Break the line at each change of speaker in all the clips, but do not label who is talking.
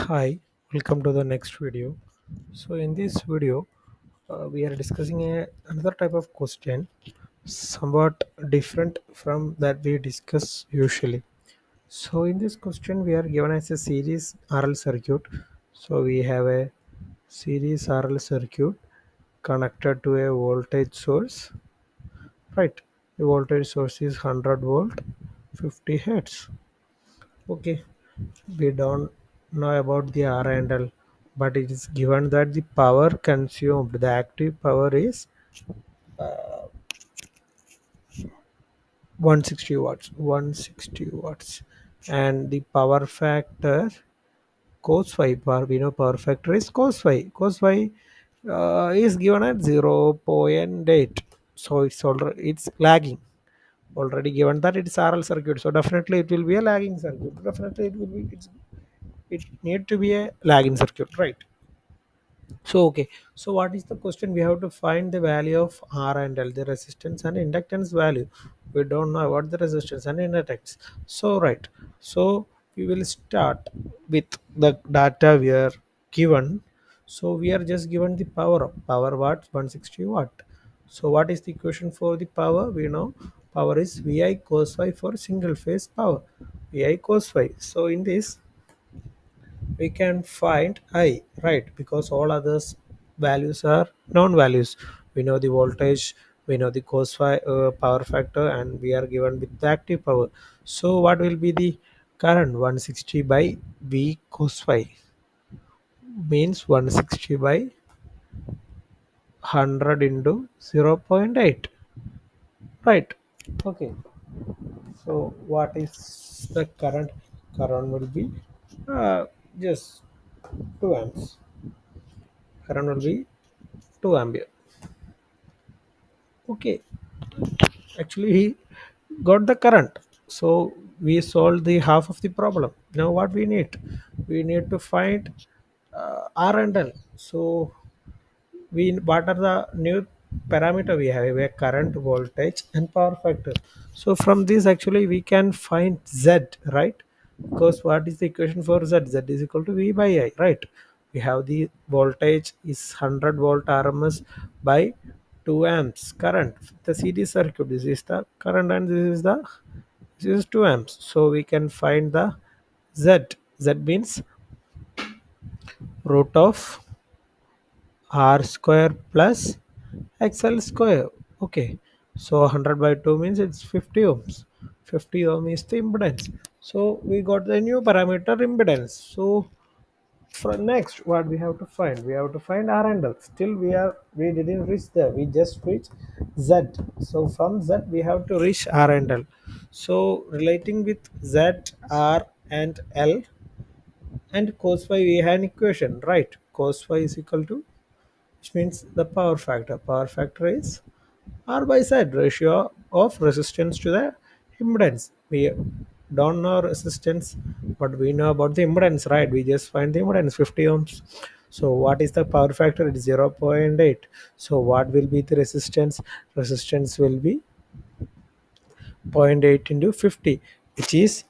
Hi, welcome to the next video. So in this video, we are discussing another type of question, somewhat different from that we discuss usually. So in this question, we are given as a series RL circuit. So we have a series RL circuit connected to a voltage source, right? The voltage source is 100 volt, 50 hertz. Okay, we don't know about the R and L, but it is given that the power consumed, the active power is 160 watts, 160 watts, and the power factor cos phi. We know power factor is cos phi. Cos phi is given at 0.8, so it's lagging. Already given that it's RL circuit, so definitely it will be a lagging circuit. Definitely it need to be a lagging circuit, right? So okay, so what is the question? We have to find the value of R and L, the resistance and inductance value. We don't know about the resistance and inductance. So right, so we will start with the data we are given. So we are just given the power watt 160 watt. So what is the equation for the power? We know power is VI cos phi for single phase power. VI cos phi. So in this we can find I, right? Because all others values are known values. We know the voltage, we know the cos phi power factor, and we are given with the active power. So what will be the current? 160 by V cos phi means 160 by 100 into 0.8, right? Okay, so what is the current? Current will be uh, just 2 amps. Current will be 2 ampere. Okay, actually he got the current, so we solved the half of the problem. Now what we need to find R and L. So we what are the new parameter we have? We have current, voltage and power factor. So from this actually we can find Z, right? Because what is the equation for Z? Z is equal to V by I, right? We have the voltage is 100 volt RMS by 2 amps current. The CD circuit, this is the current and this is 2 amps. So we can find the Z. Z means root of R square plus XL square. Okay, so 100 by 2 means it's 50 ohms. 50 ohm is the impedance. So we got the new parameter impedance. So for next, what we have to find? We have to find R and L. Still we didn't reach there. We just reached Z. So from Z we have to reach R and L. So relating with Z, R and L and cos phi, we have an equation, right? Cos phi is equal to, which means the power factor. Power factor is R by Z, ratio of resistance to the impedance. We don't know resistance, but we know about the impedance, right? We just find the impedance 50 ohms. So what is the power factor? It is 0.8. So what will be the resistance? Resistance will be zero point 0.8 into 50, which is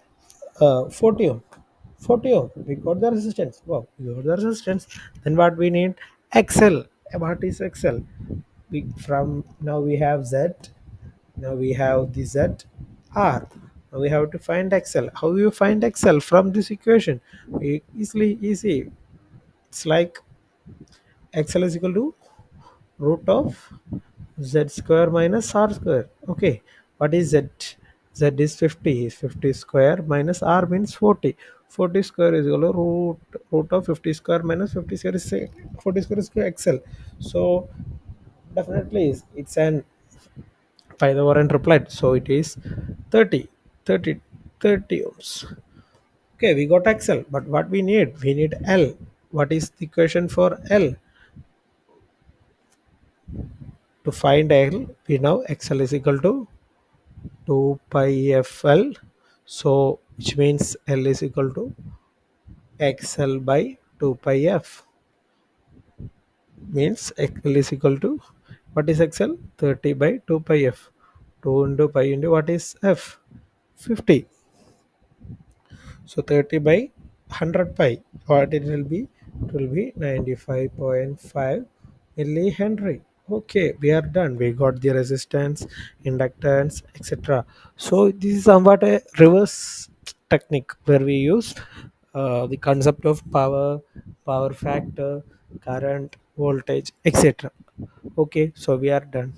40 ohm. 40 ohm. We got the resistance. Wow, we got the resistance. Then what we need? XL. What is XL? We from now we have Z. Now we have the Z R. Now we have to find XL. How you find XL from this equation? We easy. It's like XL is equal to root of Z square minus R square. Okay, what is Z? Z is 50. 50 square minus R means 40. 40 square is equal to root of 50 square minus 50 square is 40 square is XL. So definitely it's an Pythagorean replied. So it is 30, 30, 30 ohms. Okay, we got XL, but what we need? We need L. What is the equation for L? To find L, we know XL is equal to 2 pi FL. So which means L is equal to XL by 2 pi F. Means XL is equal to, what is XL? 30 by 2 pi F. 2 into pi into what is F? 50. So 30 by 100 pi. what it will be? It will be 95.5 millihenry. Okay, we are done. We got the resistance, inductance, etc. So this is somewhat a reverse technique where we use the concept of power, power factor, current, voltage, etc. Okay, so we are done.